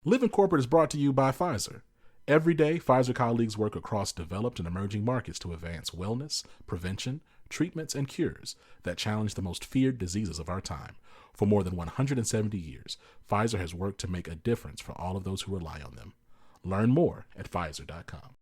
Live in Corporate is brought to you by Pfizer. Every day, Pfizer colleagues work across developed and emerging markets to advance wellness, prevention, treatments, and cures that challenge the most feared diseases of our time. For more than 170 years, Pfizer has worked to make a difference for all of those who rely on them. Learn more at Pfizer.com.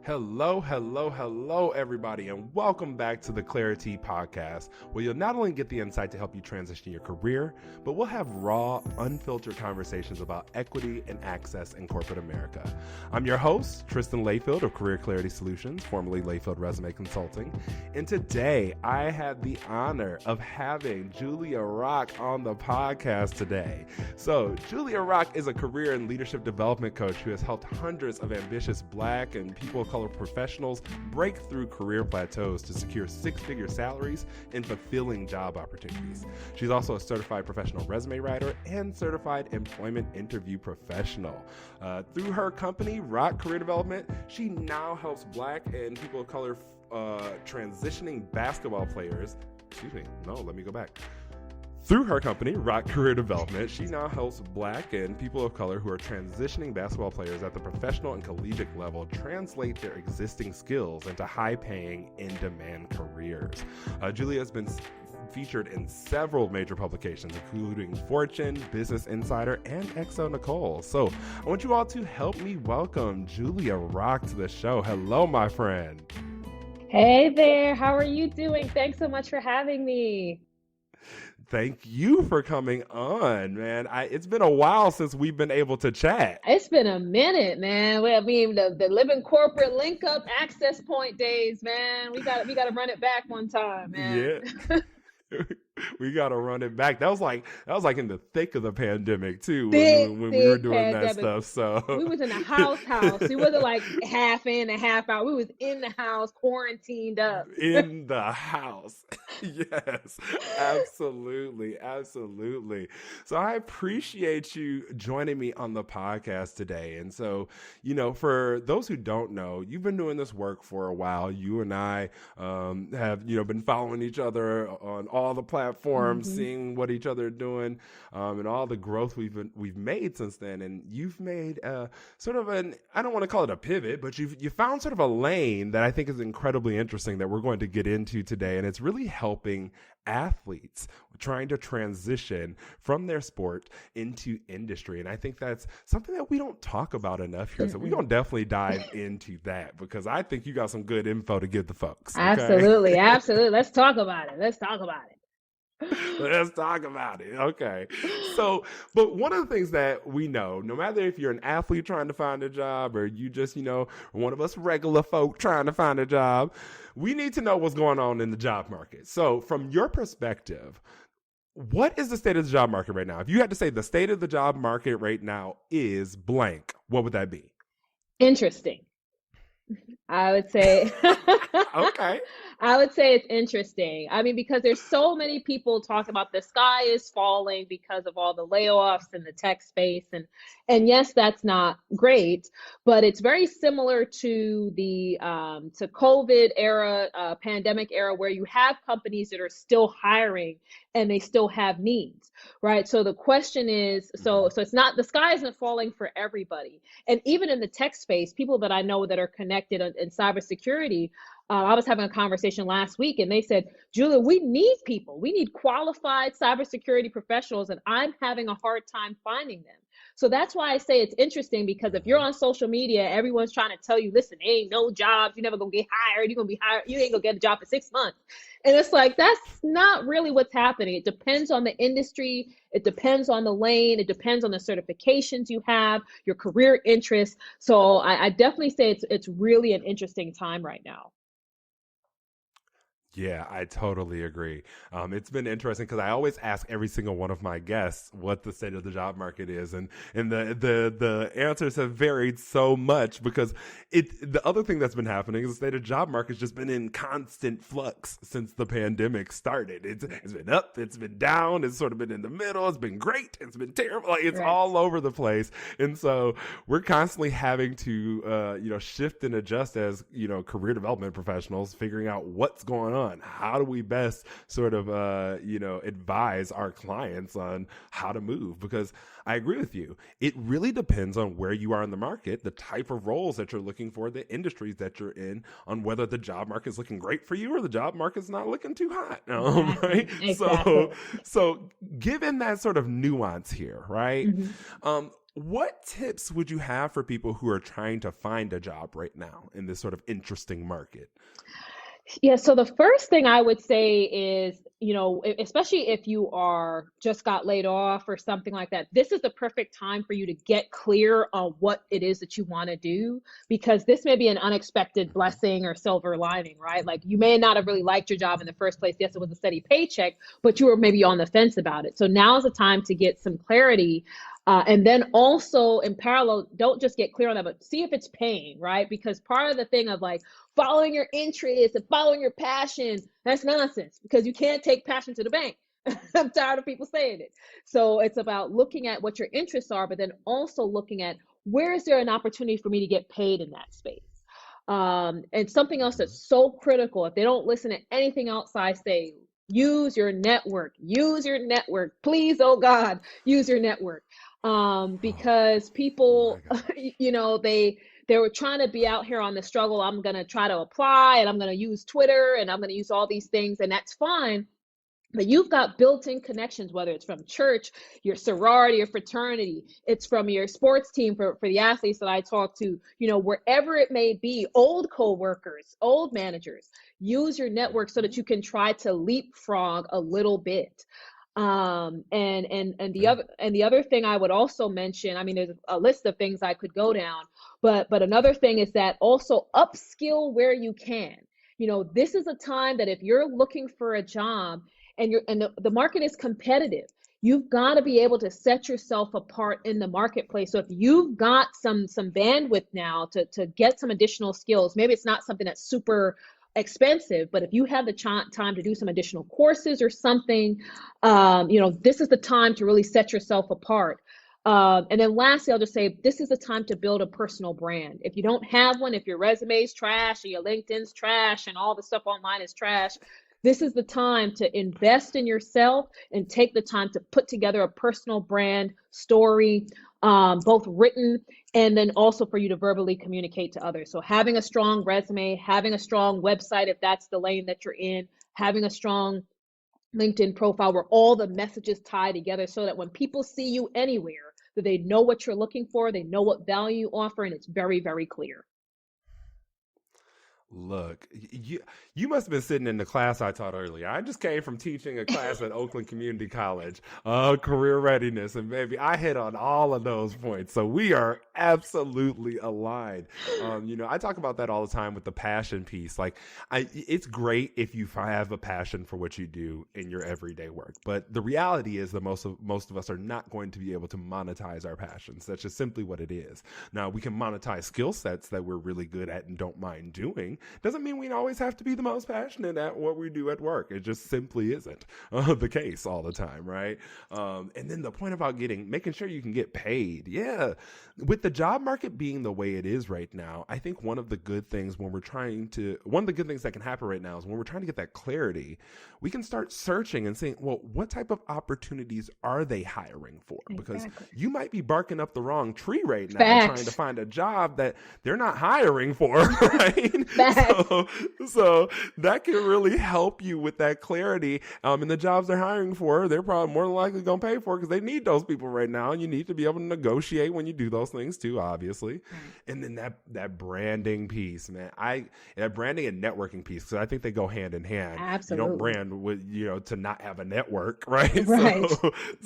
Hello, everybody, and welcome back to the Clarity Podcast, where you'll not only get the insight to help you transition your career, but we'll have raw, unfiltered conversations about equity and access in corporate America. I'm your host, Tristan Layfield of Career Clarity Solutions, formerly Layfield Resume Consulting, and today I had the honor of having Julia Rock on the podcast today. So, Julia Rock is a career and leadership development coach who has helped hundreds of ambitious Black and people of color professionals break through career plateaus to secure six-figure salaries and fulfilling job opportunities. She's also a certified professional resume writer and certified employment interview professional. Through her company, Rock Career Development, she now helps Black and people of color transitioning basketball players. Through her company, Rock Career Development, she now helps Black and people of color who are transitioning basketball players at the professional and collegiate level translate their existing skills into high-paying, in-demand careers. Julia has been featured in several major publications, including Fortune, Business Insider, and Exo Nicole. So I want you all to help me welcome Julia Rock to the show. Hello, my friend. Hey there, how are you doing? Thanks so much for having me. Thank you for coming on, man. It's been a while since we've been able to chat. It's been a minute, man. I mean, the living corporate link up access point days, man. We got to run it back one time, man. Yeah. We gotta run it back. That was like in the thick of the pandemic too, when we were doing pandemic. that stuff. So we was in a house. We wasn't like half in and half out. We was in the house, quarantined up. In the house. Yes, absolutely. So I appreciate you joining me on the podcast today. And so, for those who don't know, you've been doing this work for a while. You and I have, been following each other on all the platforms, seeing what each other are doing, and all the growth we've made since then. And you've made sort of I don't want to call it a pivot, but you found sort of a lane that I think is incredibly interesting that we're going to get into today. And it's really helping athletes trying to transition from their sport into industry. And I think that's something that we don't talk about enough here. So we're going to definitely dive into that because I think you got some good info to give the folks. Okay? Absolutely. Let's talk about it. Let's talk about it. Okay. So, but one of the things that we know, no matter if you're an athlete trying to find a job or you just, one of us regular folk trying to find a job, we need to know what's going on in the job market. So from your perspective, what is the state of the job market right now? If you had to say the state of the job market right now is blank, what would that be? Interesting. I would say. Okay. I would say it's interesting. I mean, because there's so many people talking about the sky is falling because of all the layoffs in the tech space. And yes, that's not great, but it's very similar to the to COVID era, pandemic era, where you have companies that are still hiring and they still have needs, right? So the question is, so it's not, the sky isn't falling for everybody. And even in the tech space, people that I know that are connected in cybersecurity, I was having a conversation last week and they said, Julia, we need people. We need qualified cybersecurity professionals, and I'm having a hard time finding them. So that's why I say it's interesting, because if you're on social media, everyone's trying to tell you, listen, ain't no jobs. You're never going to get hired. You're going to be hired. You ain't going to get a job for 6 months. And it's like, that's not really what's happening. It depends on the industry. It depends on the lane. It depends on the certifications you have, your career interests. So I definitely say it's really an interesting time right now. Yeah, I totally agree. It's been interesting because I always ask every single one of my guests what the state of the job market is, and the answers have varied so much because the other thing that's been happening is the state of job market's just been in constant flux since the pandemic started. It's been up, it's been down, it's sort of been in the middle, it's been great, it's been terrible, like it's Right. all over the place, and so we're constantly having to shift and adjust as career development professionals, figuring out what's going on. How do we best sort of, advise our clients on how to move? Because I agree with you. It really depends on where you are in the market, the type of roles that you're looking for, the industries that you're in, on whether the job market is looking great for you or the job market's not looking too hot. Right? Exactly. So given that sort of nuance here, right? Mm-hmm. What tips would you have for people who are trying to find a job right now in this sort of interesting market? Yeah, so the first thing I would say is, especially if you are just got laid off or something like that, this is the perfect time for you to get clear on what it is that you want to do, because this may be an unexpected blessing or silver lining, right? Like you may not have really liked your job in the first place. Yes, it was a steady paycheck, but you were maybe on the fence about it. So now is the time to get some clarity. And then also in parallel, don't just get clear on that, but see if it's paying, right? Because part of the thing of like following your interests and following your passion, that's nonsense because you can't take passion to the bank. I'm tired of people saying it. So it's about looking at what your interests are, but then also looking at where is there an opportunity for me to get paid in that space. And something else that's so critical, if they don't listen to anything else I say, use your network. Use your network. Please, oh God, use your network. Because people, they were trying to be out here on the struggle. I'm going to try to apply and I'm going to use Twitter and I'm going to use all these things, and that's fine. But you've got built-in connections, whether it's from church, your sorority or fraternity, it's from your sports team for the athletes that I talk to, wherever it may be, old co-workers, old managers. Use your network so that you can try to leapfrog a little bit. The other thing I would also mention, I mean, there's a list of things I could go down, but another thing is that also upskill where you can. This is a time that if you're looking for a job and the market is competitive, you've got to be able to set yourself apart in the marketplace. So if you've got some bandwidth now to get some additional skills, maybe it's not something that's super expensive, but if you have the time to do some additional courses or something, this is the time to really set yourself apart. And then lastly, I'll just say this is the time to build a personal brand. If you don't have one, if your resume's trash and your LinkedIn's trash and all the stuff online is trash, this is the time to invest in yourself and take the time to put together a personal brand story, both written and then also for you to verbally communicate to others. So having a strong resume, having a strong website, if that's the lane that you're in, having a strong LinkedIn profile where all the messages tie together so that when people see you anywhere, that they know what you're looking for, they know what value you offer, and it's very, very clear. Look, you must have been sitting in the class I taught earlier. I just came from teaching a class at Oakland Community College, career readiness, and baby, I hit on all of those points. So we are absolutely aligned. I talk about that all the time with the passion piece. Like, it's great if you have a passion for what you do in your everyday work, but the reality is that most of us are not going to be able to monetize our passions. That's just simply what it is. Now, we can monetize skill sets that we're really good at and don't mind doing. Doesn't mean we always have to be the most passionate at what we do at work. It just simply isn't the case all the time, right? And then the point about making sure you can get paid. Yeah. With the job market being the way it is right now, I think one of the good things that can happen right now is when we're trying to get that clarity, we can start searching and saying, well, what type of opportunities are they hiring for? Because you might be barking up the wrong tree right now, trying to find a job that they're not hiring for, right? So that can really help you with that clarity. And the jobs they're hiring for, they're probably more than likely going to pay for because they need those people right now. And you need to be able to negotiate when you do those things too, obviously. And then that branding piece, man, that branding and networking piece, because I think they go hand in hand. Absolutely. You don't brand with, to not have a network, right? Right.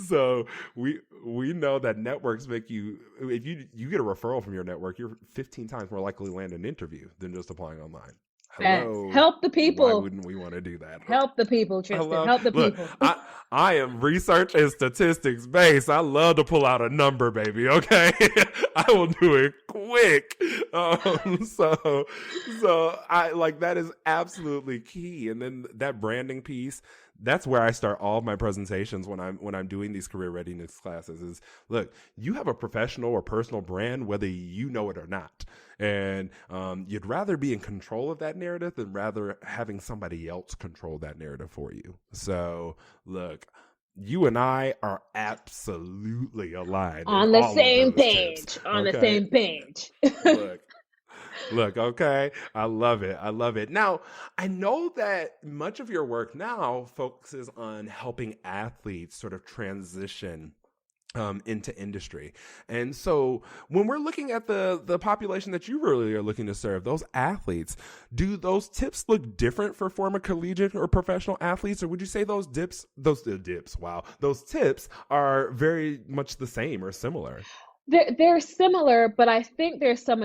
So we know that networks make you, if you get a referral from your network, you're 15 times more likely to land an interview than just applying online. Facts. Hello. Help the Why people. wouldn't we want to do that? Help the people, Tristan. Hello. Help the Look, people. I am research and statistics based. I love to pull out a number, baby. Okay, I will do it quick. So I like that is absolutely key. And then that branding piece. That's where I start all of my presentations when I'm doing these career readiness classes. Is look, you have a professional or personal brand, whether you know it or not, and you'd rather be in control of that narrative than rather having somebody else control that narrative for you. So look, you and I are absolutely aligned On the same page. On the same page. Look, okay. I love it. I love it. Now, I know that much of your work now focuses on helping athletes sort of transition into industry. And so when we're looking at the population that you really are looking to serve, those athletes, do those tips look different for former collegiate or professional athletes? Or would you say those tips are very much the same or similar? They're similar, but I think there's some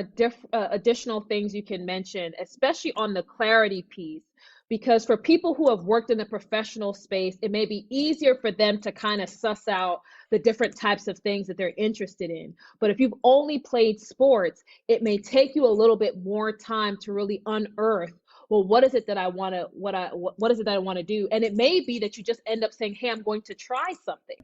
additional things you can mention, especially on the clarity piece. Because for people who have worked in the professional space, it may be easier for them to kind of suss out the different types of things that they're interested in. But if you've only played sports, it may take you a little bit more time to really unearth, well, what is it that I want to what is it that I want to do? And it may be that you just end up saying, hey, I'm going to try something.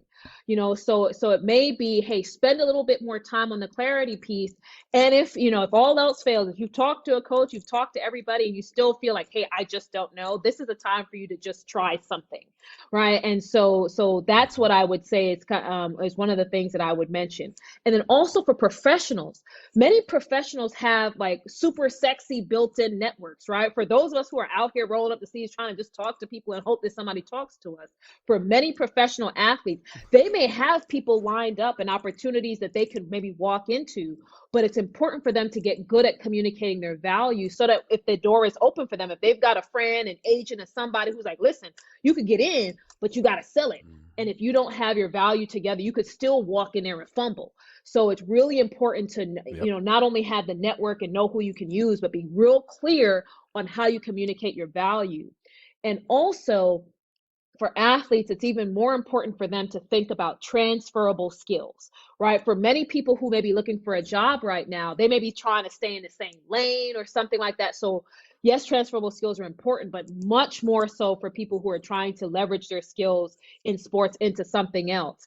So it may be, hey, spend a little bit more time on the clarity piece. And if all else fails, if you've talked to a coach, you've talked to everybody, and you still feel like, hey, I just don't know, this is a time for you to just try something, right? And so that's what I would say is one of the things that I would mention. And then also for professionals, many professionals have like super sexy built-in networks, right? For those of us who are out here rolling up the sleeves trying to just talk to people and hope that somebody talks to us, for many professional athletes, they may have people lined up and opportunities that they could maybe walk into, but it's important for them to get good at communicating their value so that if the door is open for them, if they've got a friend, an agent, or somebody who's like, listen, you could get in, but you got to sell it. And if you don't have your value together, you could still walk in there and fumble. So it's really important to, not only have the network and know who you can use, but be real clear on how you communicate your value. And also, for athletes, it's even more important for them to think about transferable skills, right? For many people who may be looking for a job right now, they may be trying to stay in the same lane or something like that. So yes, transferable skills are important, but much more so for people who are trying to leverage their skills in sports into something else.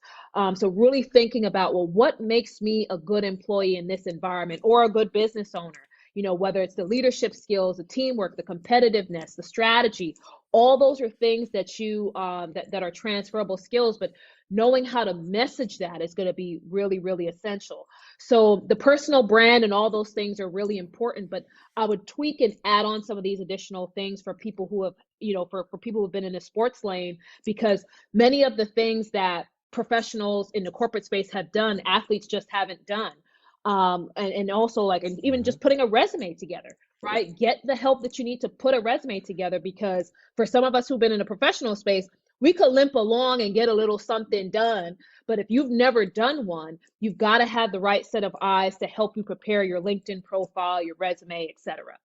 So really thinking about, well, what makes me a good employee in this environment or a good business owner? Whether it's the leadership skills, the teamwork, the competitiveness, the strategy, all those are things that you that are transferable skills, but knowing how to message that is going to be really, really essential. So the personal brand and all those things are really important, but I would tweak and add on some of these additional things for people who have, for people who've been in the sports lane, because many of the things that professionals in the corporate space have done, athletes just haven't done. And also and even just putting a resume together, right? Get the help that you need to put a resume together, because for some of us who've been in a professional space, we could limp along and get a little something done. But if you've never done one, you've got to have the right set of eyes to help you prepare your LinkedIn profile, your resume, etc.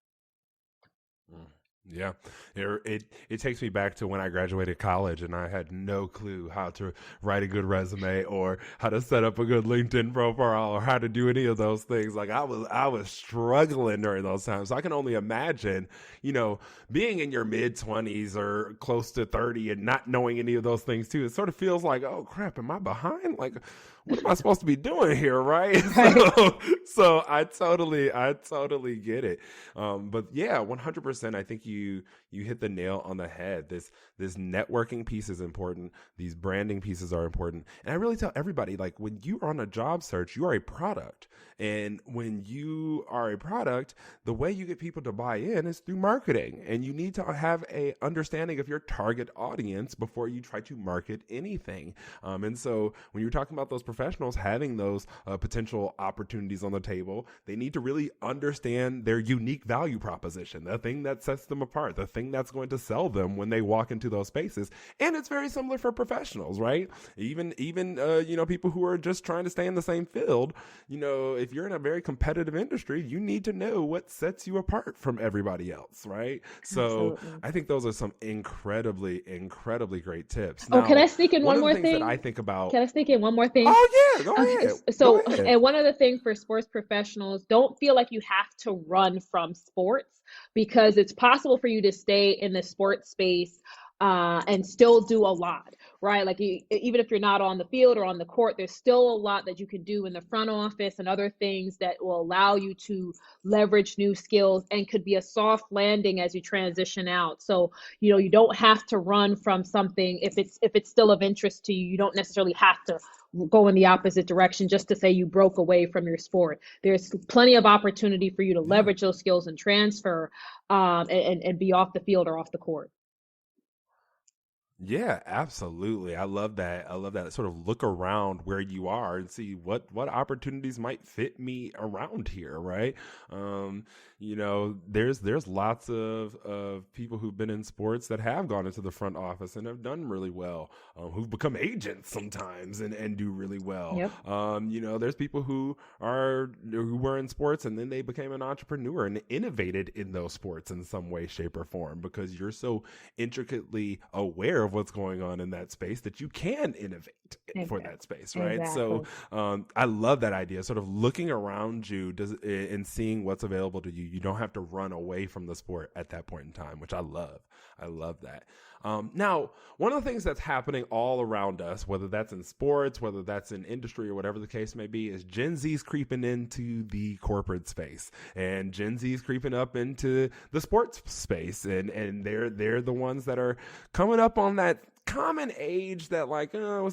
Yeah, it takes me back to when I graduated college and I had no clue how to write a good resume or how to set up a good LinkedIn profile or how to do any of those things. Like I was struggling during those times. So I can only imagine, being in your mid-20s or close to 30 and not knowing any of those things too. It sort of feels like, oh crap, am I behind? Like, what am I supposed to be doing here, right? So I totally get it. But yeah, 100%. I think you hit the nail on the head. This networking piece is important. These branding pieces are important. And I really tell everybody, like, when you are on a job search, you are a product. And when you are a product, the way you get people to buy in is through marketing. And you need to have a understanding of your target audience before you try to market anything. And so when you're talking about those professionals having those potential opportunities on the table, they need to really understand their unique value proposition, the thing that sets them apart, the thing that's going to sell them when they walk into those spaces. And it's very similar for professionals, right? Even people who are just trying to stay in the same field, if you're in a very competitive industry, you need to know what sets you apart from everybody else, right? So Absolutely. I think those are some incredibly, incredibly great tips. Oh, Now, can I sneak in one one of the more things that thing? I think about, Can I sneak in one more thing? oh yeah, go Okay, ahead. Go so, ahead. and one other thing for sports professionals, don't feel like you have to run from sports, because it's possible for you to stay in the sports space and still do a lot, right? Like even if you're not on the field or on the court, there's still a lot that you can do in the front office and other things that will allow you to leverage new skills and could be a soft landing as you transition out. So, you don't have to run from something if it's still of interest to you. You don't necessarily have to go in the opposite direction just to say you broke away from your sport. There's plenty of opportunity for you to Yeah. leverage those skills and transfer and be off the field or off the court. Yeah, absolutely. I love that. I love that. Sort of look around where you are and see what opportunities might fit me around here, right? There's lots of people who've been in sports that have gone into the front office and have done really well, who've become agents sometimes and do really well. Yep. There's people who were in sports and then they became an entrepreneur and innovated in those sports in some way, shape, or form, because you're so intricately aware of what's going on in that space that you can innovate for that space, right? Exactly. So I love that idea, sort of looking around you and seeing what's available to you. You don't have to run away from the sport at that point in time, which I love. I love that. Now, one of the things that's happening all around us, whether that's in sports, whether that's in industry, or whatever the case may be, is Gen Z's creeping into the corporate space, and Gen Z's creeping up into the sports space, and they're the ones that are coming up on that common age that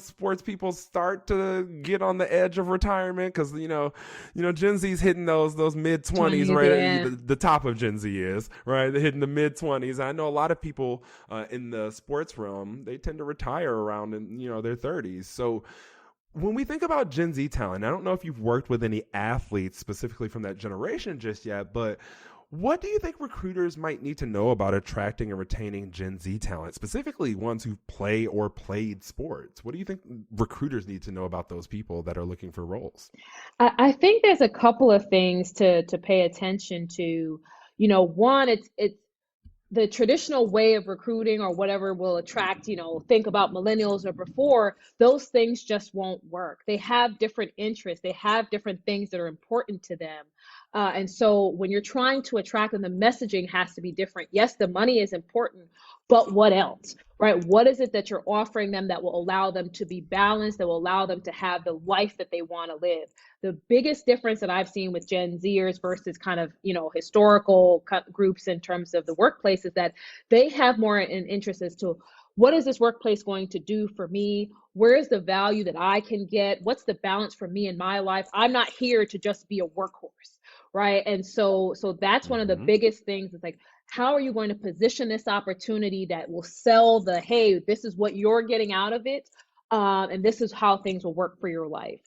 sports people start to get on the edge of retirement, because Gen Z's hitting those mid 20s, right? Yeah. The top of Gen Z is right. They're hitting the mid 20s. I know a lot of people in the sports realm, they tend to retire around in their 30s. So when we think about Gen Z talent, I don't know if you've worked with any athletes specifically from that generation just yet, but what do you think recruiters might need to know about attracting and retaining Gen Z talent, specifically ones who play or played sports? What do you think recruiters need to know about those people that are looking for roles? I think there's a couple of things to pay attention to. One, it's the traditional way of recruiting or whatever will attract, think about millennials or before, those things just won't work. They have different interests, they have different things that are important to them. And so when you're trying to attract them, the messaging has to be different. Yes, the money is important, but what else, right? What is it that you're offering them that will allow them to be balanced, that will allow them to have the life that they want to live? The biggest difference that I've seen with Gen Zers versus kind of, historical groups in terms of the workplace is that they have more an interest as to what is this workplace going to do for me? Where is the value that I can get? What's the balance for me in my life? I'm not here to just be a workhorse, right? And so that's one of the Mm-hmm. biggest things. It's like, how are you going to position this opportunity that will sell the, hey, this is what you're getting out of it, and this is how things will work for your life.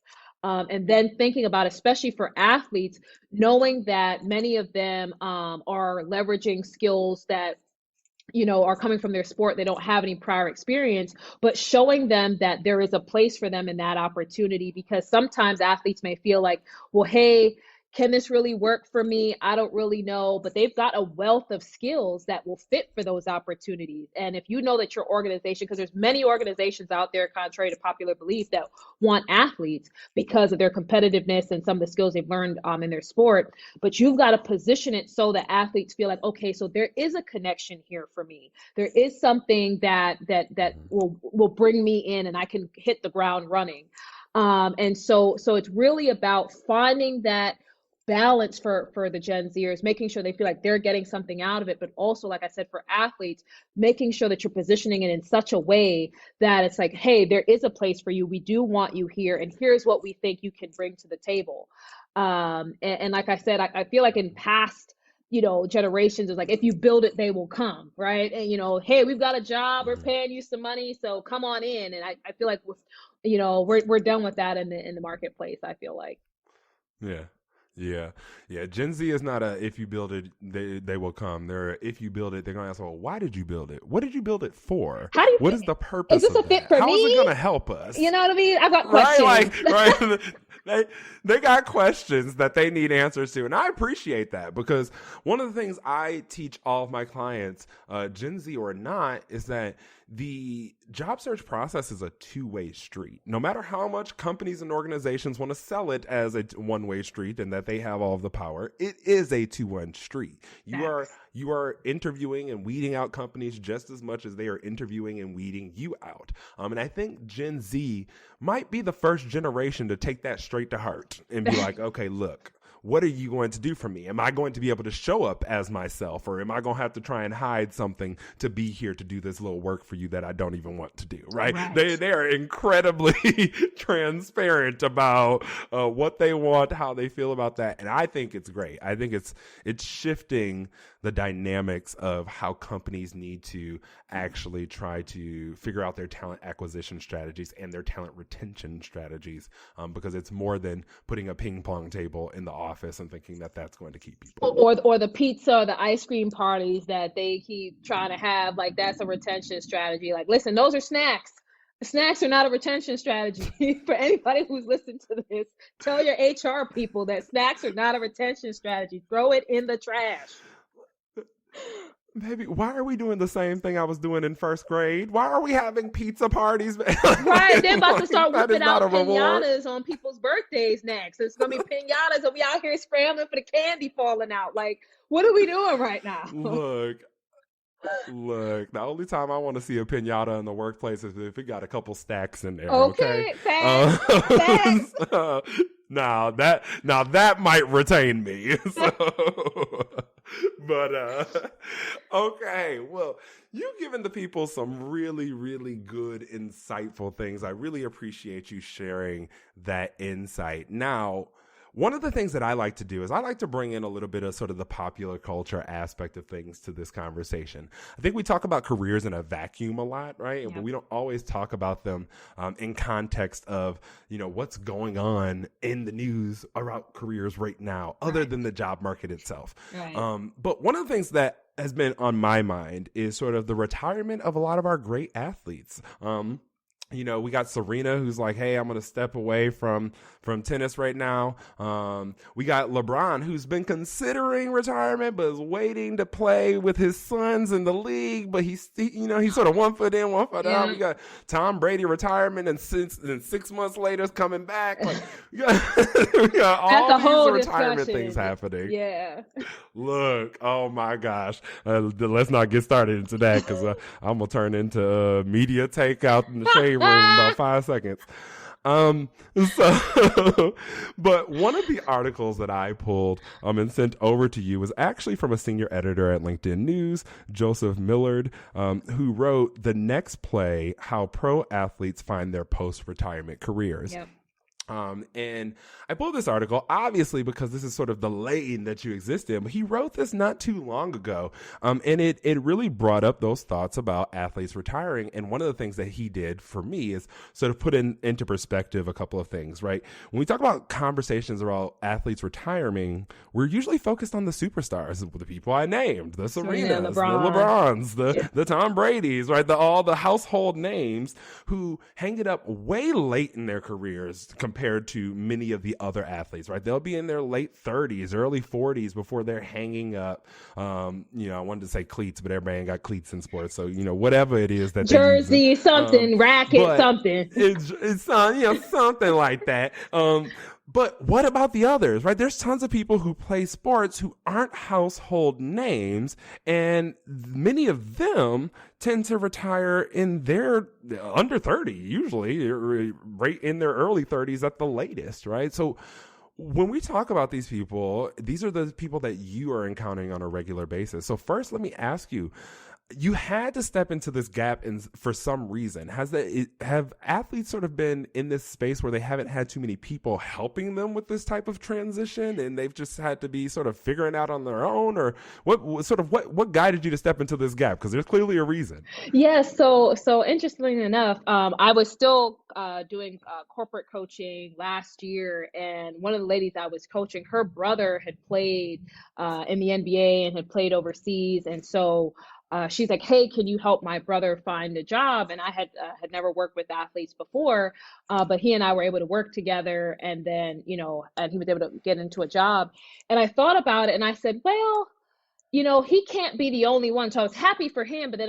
And then thinking about, especially for athletes, knowing that many of them are leveraging skills that are coming from their sport. They don't have any prior experience, but showing them that there is a place for them in that opportunity, because sometimes athletes may feel like, well, hey, can this really work for me? I don't really know, but they've got a wealth of skills that will fit for those opportunities. And if you know that your organization, because there's many organizations out there, contrary to popular belief, that want athletes because of their competitiveness and some of the skills they've learned in their sport, but you've got to position it so that athletes feel like, okay, so there is a connection here for me. There is something that will bring me in, and I can hit the ground running. And so it's really about finding that balance for the Gen Zers, making sure they feel like they're getting something out of it, but also, like I said, for athletes, making sure that you're positioning it in such a way that it's like, hey, there is a place for you. We do want you here, and here's what we think you can bring to the table. And like I said, I feel like in past generations is like, if you build it, they will come, right? And hey, we've got a job, we're paying you some money, so come on in. And I feel like we're done with that in the marketplace, I feel like. Yeah. Gen Z is not a if you build it, they will come. They're if you build it, they're gonna ask, well, why did you build it? What did you build it for? What is the purpose? Is this a fit for me? How is it gonna help us? You know what I mean? I've got questions. Right. They got questions that they need answers to, and I appreciate that, because one of the things I teach all of my clients, Gen Z or not, is that the job search process is a two-way street. No matter how much companies and organizations want to sell it as a one-way street and that they have all of the power, it is a two-way street. You are interviewing and weeding out companies just as much as they are interviewing and weeding you out. And I think Gen Z might be the first generation to take that straight to heart and be like, okay, look, what are you going to do for me? Am I going to be able to show up as myself, or am I going to have to try and hide something to be here to do this little work for you that I don't even want to do, right? They are incredibly transparent about what they want, how they feel about that. And I think it's great. I think it's shifting the dynamics of how companies need to actually try to figure out their talent acquisition strategies and their talent retention strategies, because it's more than putting a ping pong table in the office and thinking that that's going to keep people. Or the pizza or the ice cream parties that they keep trying to have, like that's a retention strategy. Like, listen, those are snacks. Snacks are not a retention strategy. For anybody who's listened to this, tell your HR people that snacks are not a retention strategy. Throw it in the trash. Baby, why are we doing the same thing I was doing in first grade? Why are we having pizza parties? Right, they're about to start whipping out pinatas on people's birthdays next. It's going to be pinatas, and we out here scrambling for the candy falling out. Like, what are we doing right now? Look, the only time I want to see a pinata in the workplace is if it got a couple stacks in there. Okay? Facts. Now that might retain me. But okay, well, you've given the people some really, really good, insightful things. I really appreciate you sharing that insight. Now, one of the things that I like to do is I like to bring in a little bit of sort of the popular culture aspect of things to this conversation. I think we talk about careers in a vacuum a lot, right? But we don't always talk about them in context of, what's going on in the news about careers right now, other than the job market itself. Right. But one of the things that has been on my mind is sort of the retirement of a lot of our great athletes. We got Serena, who's like, hey, I'm going to step away from tennis right now. We got LeBron, who's been considering retirement, but is waiting to play with his sons in the league. But he's sort of 1 foot in, 1 foot out. We got Tom Brady retirement, and 6 months later is coming back. Like, we got all these retirement things happening. Yeah. Look, oh my gosh. Let's not get started into that, because I'm going to turn into media takeout in the shade room in about 5 seconds. But one of the articles that I pulled and sent over to you was actually from a senior editor at LinkedIn News, Joseph Millard, who wrote The Next Play: How Pro Athletes Find Their Post-Retirement Careers. Yep. And I pulled this article, obviously, because this is sort of the lane that you exist in, but he wrote this not too long ago. And it really brought up those thoughts about athletes retiring. And one of the things that he did for me is sort of put into perspective a couple of things, right? When we talk about conversations about athletes retiring, we're usually focused on the superstars, the people I named, the Serenas, the LeBrons, the Tom Bradys, right? All the household names who hang it up way late in their careers compared to many of the other athletes, right? They'll be in their late 30s, early 40s before they're hanging up, I wanted to say cleats, but everybody ain't got cleats in sports. So, whatever it is that jersey, something, racket, something. It's something like that. But what about the others, right? There's tons of people who play sports who aren't household names, and many of them tend to retire in their under 30, usually right in their early 30s at the latest, right? So when we talk about these people, these are the people that you are encountering on a regular basis. So first, let me ask you, you had to step into this gap for some reason. Have athletes sort of been in this space where they haven't had too many people helping them with this type of transition, and they've just had to be sort of figuring out on their own? Or what guided you to step into this gap? Because there's clearly a reason. Yes. So interestingly enough, I was still doing corporate coaching last year, and one of the ladies I was coaching, her brother had played in the NBA and had played overseas, and so she's like, "Hey, can you help my brother find a job?" And I had never worked with athletes before, but he and I were able to work together, and then and he was able to get into a job. And I thought about it, and I said, well, he can't be the only one. So I was happy for him, but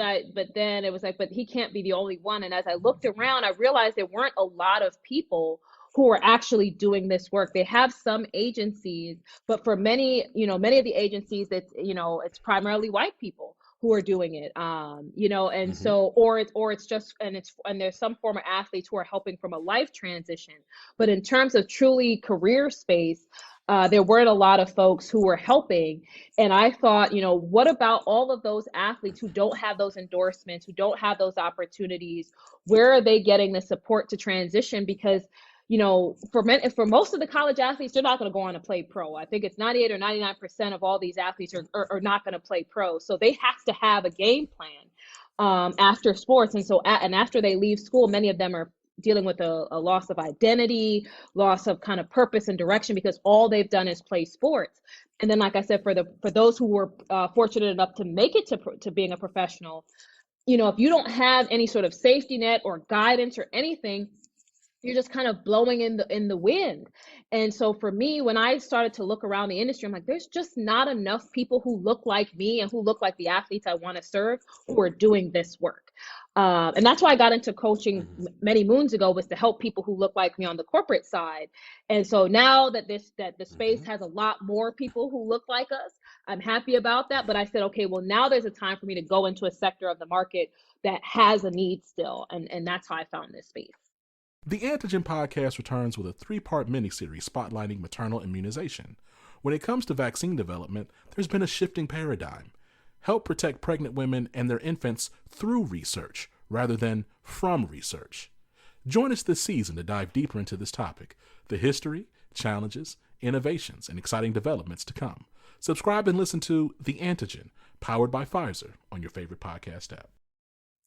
then it was like, but he can't be the only one. And as I looked around, I realized there weren't a lot of people who are actually doing this work. They have some agencies, but for many of the agencies, it's primarily white people who are doing it. And so, or it's just, and there's some former athletes who are helping from a life transition. But in terms of truly career space, there weren't a lot of folks who were helping. And I thought, what about all of those athletes who don't have those endorsements, who don't have those opportunities? Where are they getting the support to transition? Because, for most of the college athletes, they're not going to go on to play pro. I think it's 98 or 99% of all these athletes are not going to play pro. So they have to have a game plan after sports. And so, and after they leave school, many of them are dealing with a loss of identity, loss of kind of purpose and direction, because all they've done is play sports. And then, like I said, for those who were fortunate enough to make it to being a professional, if you don't have any sort of safety net or guidance or anything, you're just kind of blowing in the wind. And so for me, when I started to look around the industry, I'm like, there's just not enough people who look like me and who look like the athletes I want to serve who are doing this work. And that's why I got into coaching many moons ago, was to help people who look like me on the corporate side. And so now that the space has a lot more people who look like us, I'm happy about that. But I said, okay, well, now there's a time for me to go into a sector of the market that has a need still. And that's how I found this space. The Antigen podcast returns with a 3-part miniseries spotlighting maternal immunization. When it comes to vaccine development, there's been a shifting paradigm. Help protect pregnant women and their infants through research rather than from research. Join us this season to dive deeper into this topic, the history, challenges, innovations, and exciting developments to come. Subscribe and listen to The Antigen, powered by Pfizer, on your favorite podcast app.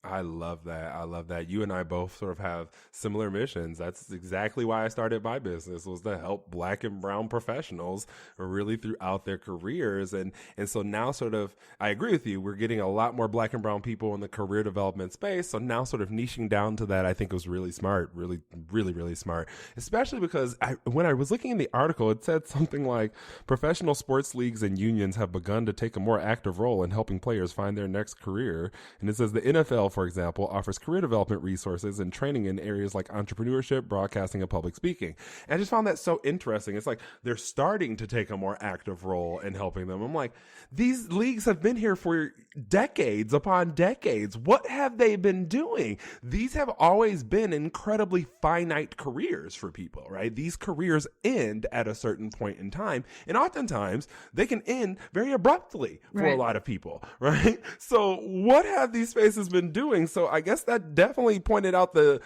I love that. You and I both sort of have similar missions. That's exactly why I started my business, was to help Black and brown professionals really throughout their careers. And so now sort of, I agree with you, we're getting a lot more Black and brown people in the career development space. So now sort of niching down to that, I think was really smart, really, really, really smart, especially because when I was looking in the article, it said something like professional sports leagues and unions have begun to take a more active role in helping players find their next career. And it says the NFL, for example, offers career development resources and training in areas like entrepreneurship, broadcasting, and public speaking. And I just found that so interesting. It's like they're starting to take a more active role in helping them. I'm like, these leagues have been here for decades upon decades. What have they been doing? These have always been incredibly finite careers for people, right? These careers end at a certain point in time. And oftentimes they can end very abruptly for a lot of people, right? So what have these spaces been doing? So I guess that definitely pointed out the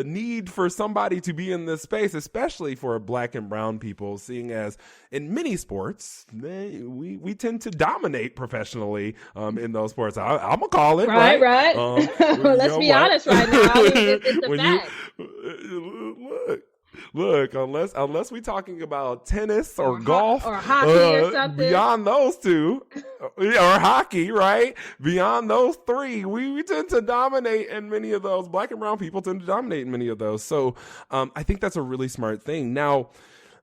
need for somebody to be in this space, especially for Black and brown people, seeing as in many sports, we tend to dominate professionally in those sports. I'm going to call it. Right. Let's be honest right now. It's a fact. Look, unless we're talking about tennis or golf or hockey or something, beyond those two, or hockey, right? Beyond those three, we tend to dominate in many of those. Black and brown people tend to dominate in many of those. So I think that's a really smart thing. Now,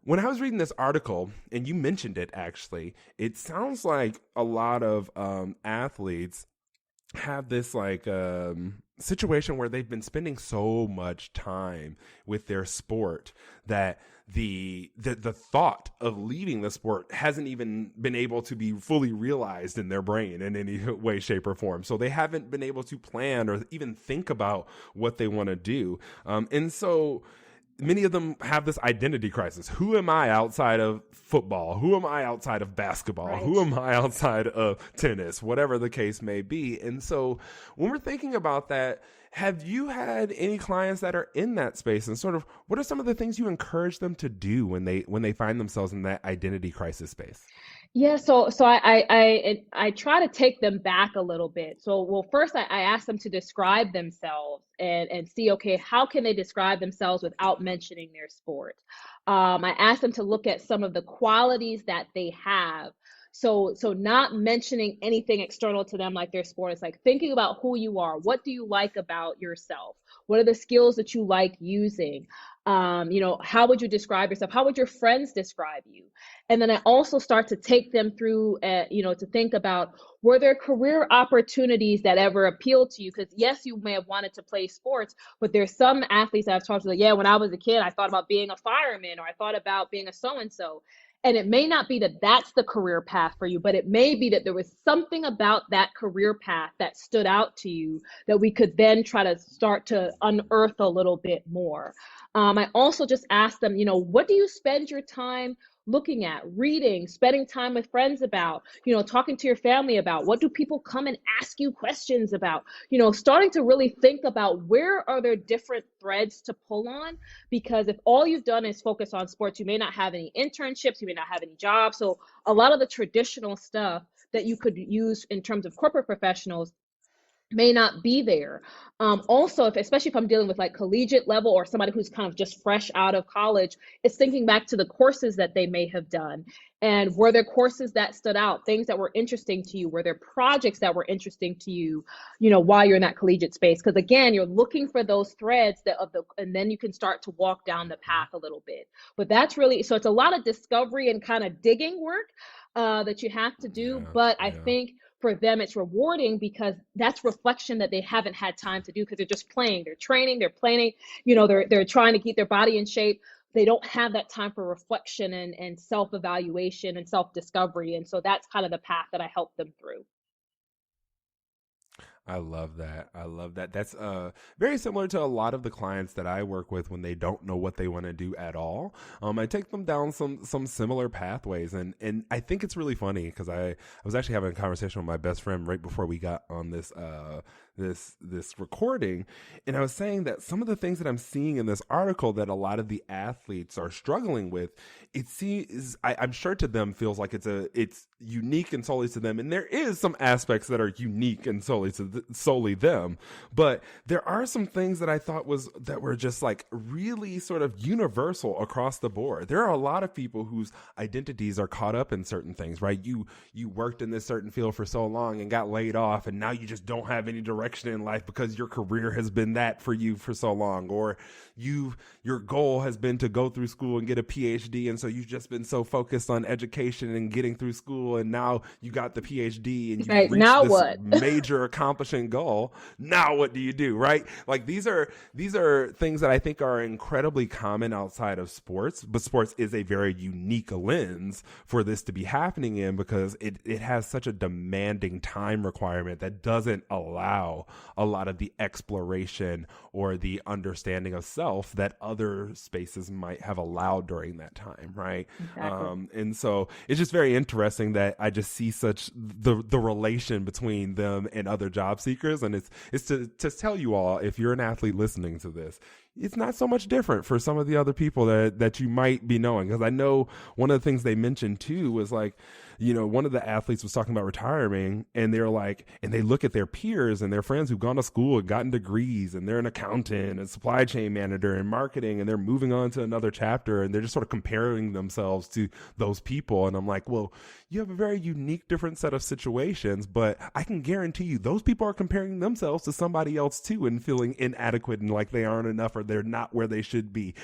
when I was reading this article, and you mentioned it actually, it sounds like a lot of athletes have this situation where they've been spending so much time with their sport that the thought of leaving the sport hasn't even been able to be fully realized in their brain in any way, shape, or form. So they haven't been able to plan or even think about what they want to do. And so many of them have this identity crisis. Who am I outside of football? Who am I outside of basketball? Right. Who am I outside of tennis? Whatever the case may be. And so when we're thinking about that, have you had any clients that are in that space, and sort of what are some of the things you encourage them to do when they find themselves in that identity crisis space? Yeah, so I try to take them back a little bit. So, well, first I ask them to describe themselves and see, okay, how can they describe themselves without mentioning their sport? I ask them to look at some of the qualities that they have. So not mentioning anything external to them like their sport. It's like thinking about who you are. What do you like about yourself? What are the skills that you like using? How would you describe yourself? How would your friends describe you? And then I also start to take them through, to think about, were there career opportunities that ever appealed to you? Because yes, you may have wanted to play sports, but there's some athletes that I've talked to, like, yeah, when I was a kid, I thought about being a fireman, or I thought about being a so-and-so. And it may not be that that's the career path for you, but it may be that there was something about that career path that stood out to you that we could then try to start to unearth a little bit more. I also just ask them, what do you spend your time looking at, reading, spending time with friends about, talking to your family about? What do people come and ask you questions about? Starting to really think about, where are there different threads to pull on? Because if all you've done is focus on sports, you may not have any internships, you may not have any jobs. So a lot of the traditional stuff that you could use in terms of corporate professionals may not be there. Also, especially if I'm dealing with like collegiate level or somebody who's kind of just fresh out of college, it's thinking back to the courses that they may have done. And were there courses that stood out, things that were interesting to you? Were there projects that were interesting to you, while you're in that collegiate space? Because again, you're looking for those threads and then you can start to walk down the path a little bit. But that's really, so it's a lot of discovery and kind of digging work that you have to do. Yeah, but I think for them, it's rewarding because that's reflection that they haven't had time to do because they're just playing, they're training, they're planning, they're trying to keep their body in shape. They don't have that time for reflection and self-evaluation and self-discovery. And so that's kind of the path that I help them through. I love that. I love that. That's very similar to a lot of the clients that I work with when they don't know what they want to do at all. I take them down some similar pathways, and I think it's really funny because I was actually having a conversation with my best friend right before we got on this this recording, and I was saying that some of the things that I'm seeing in this article that a lot of the athletes are struggling with, I'm sure to them feels like it's unique and solely to them, and there is some aspects that are unique and solely them, but there are some things that I thought that were just like really sort of universal across the board. There are a lot of people whose identities are caught up in certain things, right? You worked in this certain field for so long and got laid off, and now you just don't have any direction in life because your career has been that for you for so long, or your goal has been to go through school and get a PhD, and so you've just been so focused on education and getting through school, and now you got the PhD and you reached now this what? major accomplishing goal. Now what do you do, right? Like these are things that I think are incredibly common outside of sports, but sports is a very unique lens for this to be happening in because it has such a demanding time requirement that doesn't allow a lot of the exploration or the understanding of self that other spaces might have allowed during that time, right? Exactly. And so it's just very interesting that I just see such the relation between them and other job seekers, and it's to tell you all, if you're an athlete listening to this, it's not so much different for some of the other people that you might be knowing. Because I know one of the things they mentioned too was like, one of the athletes was talking about retiring, and they're like, and they look at their peers and their friends who've gone to school and gotten degrees, and they're an accountant and supply chain manager and marketing, and they're moving on to another chapter, and they're just sort of comparing themselves to those people. And I'm like, well, you have a very unique, different set of situations, but I can guarantee you those people are comparing themselves to somebody else too and feeling inadequate and like they aren't enough or they're not where they should be.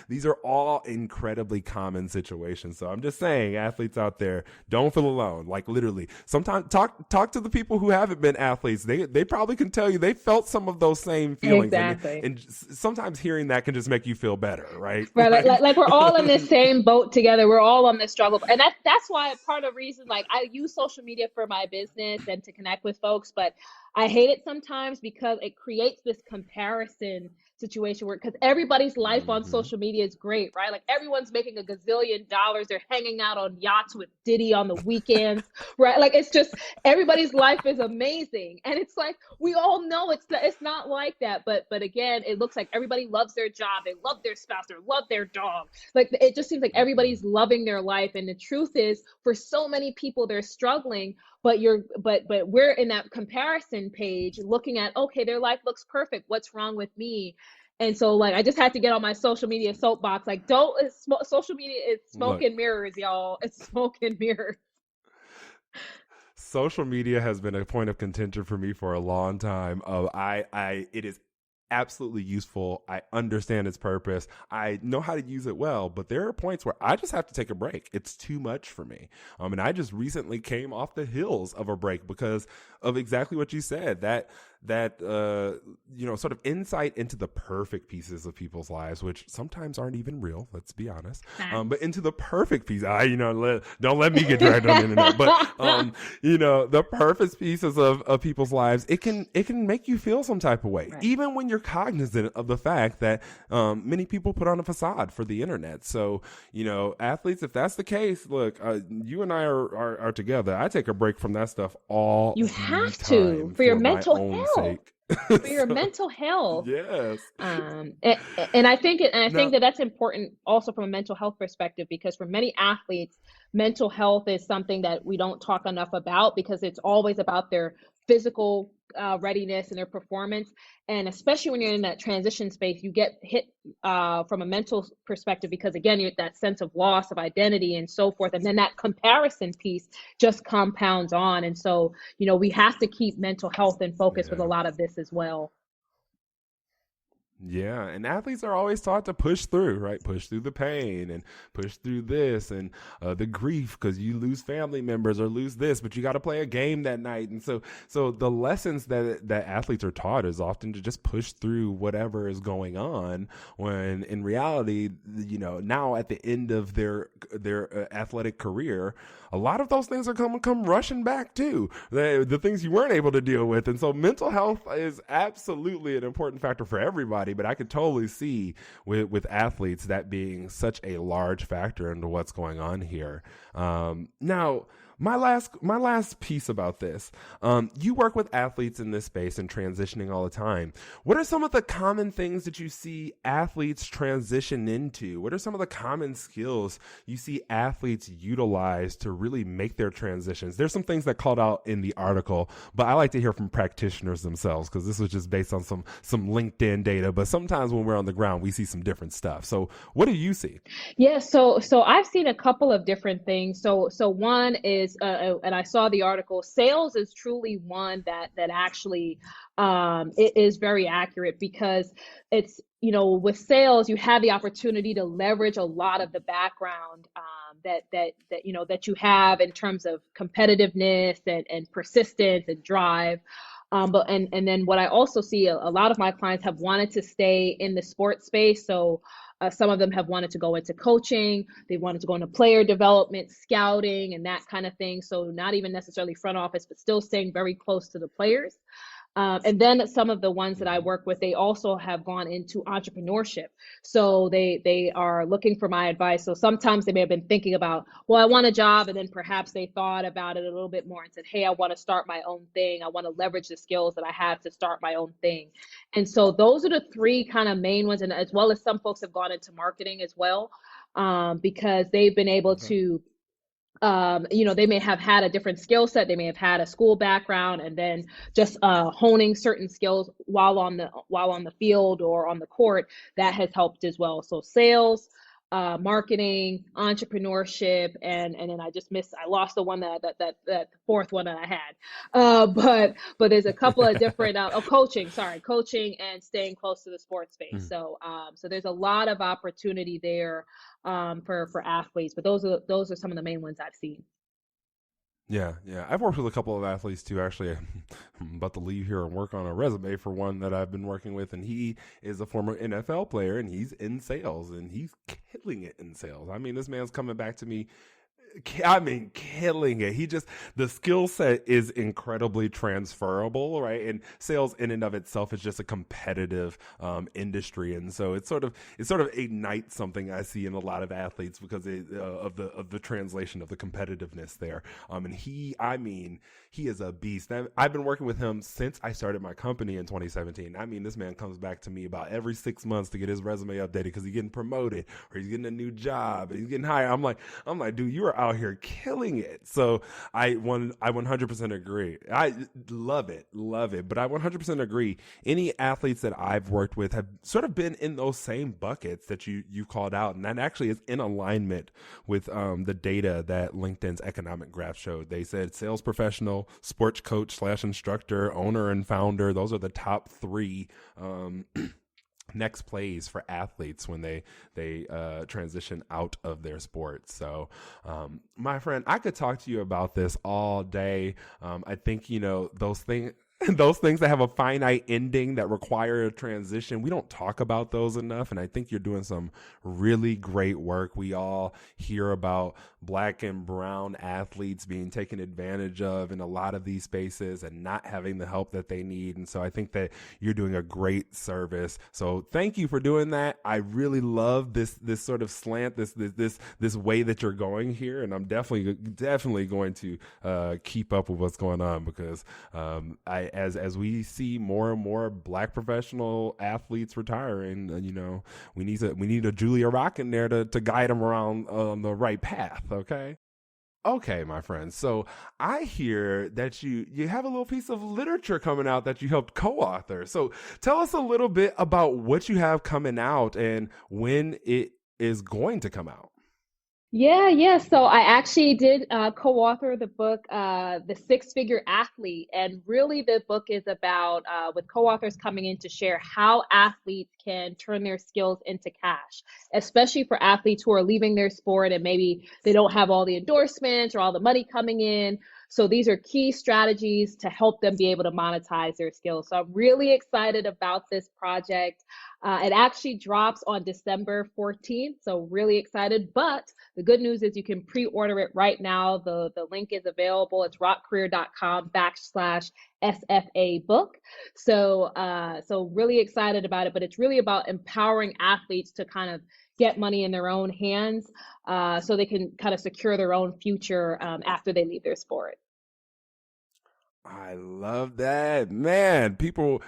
These are all incredibly common situations. So I'm just saying, athletes out there, don't feel alone. Like literally, sometimes talk to the people who haven't been athletes. They probably can tell you they felt some of those same feelings. Exactly. And sometimes hearing that can just make you feel better, right? Right, like we're all in this same boat together. We're all on this struggle, and that's why part of the reason, like, I use social media for my business and to connect with folks, but I hate it sometimes because it creates this comparison situation where, because everybody's life on Mm-hmm. social media is great, right? Like everyone's making a gazillion dollars. They're hanging out on yachts with Diddy on the weekends, right? Like it's just everybody's life is amazing. And it's like we all know it's not like that. But again, it looks like everybody loves their job, they love their spouse, they love their dog. Like it just seems like everybody's loving their life. And the truth is, for so many people, they're struggling, but we're in that comparison page looking at, okay, their life looks perfect, what's wrong with me? And so like I just had to get on my social media soapbox. Like social media is smoke Look, and mirrors, y'all. It's smoke and mirrors. social media has been a point of contention for me for a long time. It is absolutely useful. I understand its purpose. I know how to use it well, but there are points where I just have to take a break. It's too much for me. And I just recently came off the heels of a break because of exactly what you said, that sort of insight into the perfect pieces of people's lives, which sometimes aren't even real, let's be honest. But into the perfect piece, don't let me get dragged on the internet, but the perfect pieces of people's lives, it can make you feel some type of way, right, even when you're cognizant of the fact that many people put on a facade for the internet. So, athletes, if that's the case, look, you and I are together. I take a break from that stuff all you have to for your mental health. For your mental health. Yes. And I think that that's important also from a mental health perspective, because for many athletes, mental health is something that we don't talk enough about, because it's always about their physical readiness and their performance. And especially when you're in that transition space, you get hit from a mental perspective, because again, you're that sense of loss of identity and so forth. And then that comparison piece just compounds on. And so, we have to keep mental health in focus with a lot of this as well. Yeah, and athletes are always taught to push through, right? Push through the pain and push through this and the grief, because you lose family members or lose this, but you got to play a game that night. And so the lessons that athletes are taught is often to just push through whatever is going on, when in reality, now at the end of their athletic career, a lot of those things are come rushing back too. The things you weren't able to deal with. And so mental health is absolutely an important factor for everybody, but I could totally see with athletes that being such a large factor into what's going on here. Now, my last piece about this, you work with athletes in this space and transitioning all the time. What are some of the common things that you see athletes transition into? What are some of the common skills you see athletes utilize to really make their transitions? There's some things that called out in the article, but I like to hear from practitioners themselves, because this was just based on some LinkedIn data. But sometimes when we're on the ground, we see some different stuff. So what do you see? Yeah, so I've seen a couple of different things. So one is, and I saw the article, sales is truly one that actually it is very accurate, because it's, with sales, you have the opportunity to leverage a lot of the background that you have in terms of competitiveness and persistence and drive. But then what I also see, a lot of my clients have wanted to stay in the sports space. So some of them have wanted to go into coaching. They wanted to go into player development, scouting, and that kind of thing. So not even necessarily front office, but still staying very close to the players. And then some of the ones that I work with, they also have gone into entrepreneurship. So they are looking for my advice. So sometimes they may have been thinking about, well, I want a job. And then perhaps they thought about it a little bit more and said, hey, I want to start my own thing. I want to leverage the skills that I have to start my own thing. And so those are the three kind of main ones. And as well as some folks have gone into marketing as well, because they've been able to they may have had a different skill set. They may have had a school background, and then just honing certain skills while on the field or on the court, that has helped as well. So sales, marketing, entrepreneurship, and then I lost the one that fourth one that I had. But there's a couple of different coaching and staying close to the sports space. So there's a lot of opportunity there for athletes, but those are some of the main ones I've seen. Yeah. I've worked with a couple of athletes too. Actually, I'm about to leave here and work on a resume for one that I've been working with, and he is a former NFL player, and he's in sales, and he's killing it in sales. I mean, this man's coming back to me I mean, killing it. The skill set is incredibly transferable, right? And sales in and of itself is just a competitive industry. And so it sort of ignites something I see in a lot of athletes because of the translation of the competitiveness there. And he is a beast. I've been working with him since I started my company in 2017. I mean, this man comes back to me about every 6 months to get his resume updated because he's getting promoted or he's getting a new job and he's getting hired. I'm like, dude, you are out here killing it. So I 100% agree. I love it. But I 100% agree. Any athletes that I've worked with have sort of been in those same buckets that you called out. And that actually is in alignment with the data that LinkedIn's economic graph showed. They said sales professional, sports coach / instructor, owner and founder. Those are the top three next plays for athletes when they transition out of their sports. So, my friend, I could talk to you about this all day. I think, those things that have a finite ending that require a transition, we don't talk about those enough. And I think you're doing some really great work. We all hear about Black and brown athletes being taken advantage of in a lot of these spaces and not having the help that they need. And so I think that you're doing a great service. So thank you for doing that. I really love this sort of slant, this way that you're going here. And I'm definitely going to keep up with what's going on because as we see more and more Black professional athletes retiring, we need a Julia Rock in there to guide them around on the right path. Okay, my friend. So I hear that you have a little piece of literature coming out that you helped co-author. So tell us a little bit about what you have coming out and when it is going to come out. Yeah. So I actually did co-author the book, The Six-Figure Athlete. And really the book is about, with co-authors coming in to share how athletes can turn their skills into cash, especially for athletes who are leaving their sport and maybe they don't have all the endorsements or all the money coming in. So these are key strategies to help them be able to monetize their skills. So I'm really excited about this project. It actually drops on December 14th. So really excited. But the good news is you can pre-order it right now. The link is available. It's rockcareer.com/SFA book. So really excited about it. But it's really about empowering athletes to kind of get money in their own hands so they can kind of secure their own future after they leave their sport. I love that, man. People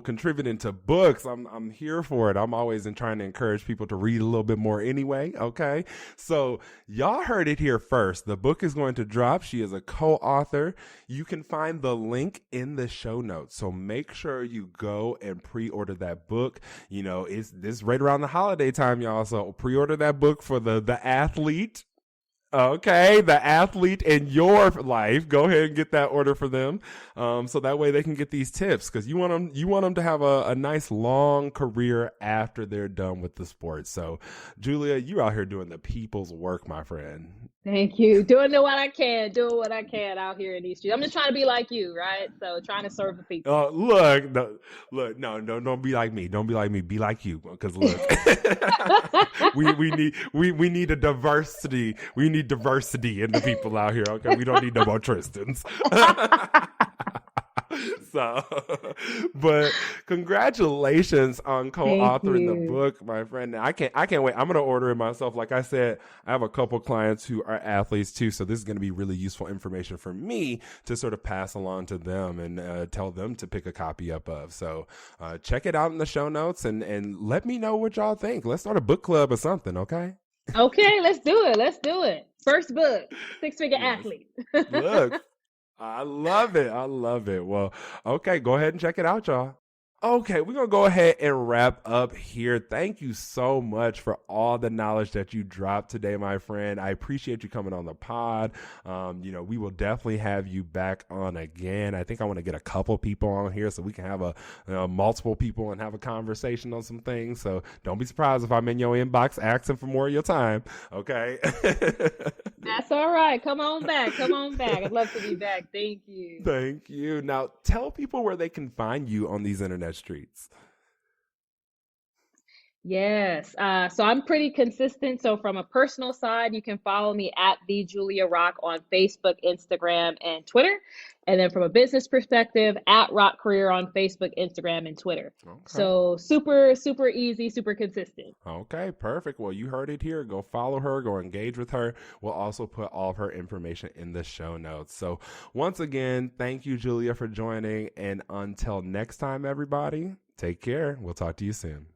contributing to books. I'm here for it. I'm always trying to encourage people to read a little bit more anyway. Okay. So y'all heard it here first. The book is going to drop. She is a co-author. You can find the link in the show notes. So make sure you go and pre-order that book. It's this right around the holiday time, y'all. So pre-order that book for the athlete. Okay, the athlete in your life. Go ahead and get that order for them, so that way they can get these tips because you want them to have a nice long career after they're done with the sport. So, Julia, you out here doing the people's work, my friend. Thank you. Doing what I can out here in these streets. I'm just trying to be like you, right? So trying to serve the people. No, don't be like me. Don't be like me. Be like you, because look, we need a diversity. We need diversity in the people out here. Okay, we don't need no more Tristans. So, but congratulations on co-authoring the book, my friend. I can't wait. I'm going to order it myself. Like I said, I have a couple clients who are athletes too. So this is going to be really useful information for me to sort of pass along to them and tell them to pick a copy up of. So check it out in the show notes and let me know what y'all think. Let's start a book club or something. Okay. Okay. Let's do it. First book, Six-Figure Athlete. Look. I love it. Well, okay, go ahead and check it out, y'all. Okay, we're going to go ahead and wrap up here. Thank you so much for all the knowledge that you dropped today, my friend. I appreciate you coming on the pod. We will definitely have you back on again. I think I want to get a couple people on here so we can have multiple people and have a conversation on some things. So don't be surprised if I'm in your inbox asking for more of your time. Okay. That's all right. Come on back. I'd love to be back. Thank you. Now tell people where they can find you on these internet streets. Yes. So I'm pretty consistent. So from a personal side, you can follow me at the Julia Rock on Facebook, Instagram, and Twitter. And then from a business perspective, at Rock Career on Facebook, Instagram, and Twitter. Okay. So super, super easy, super consistent. Okay, perfect. Well, you heard it here. Go follow her, go engage with her. We'll also put all of her information in the show notes. So, once again, thank you, Julia, for joining. And until next time, everybody, take care. We'll talk to you soon.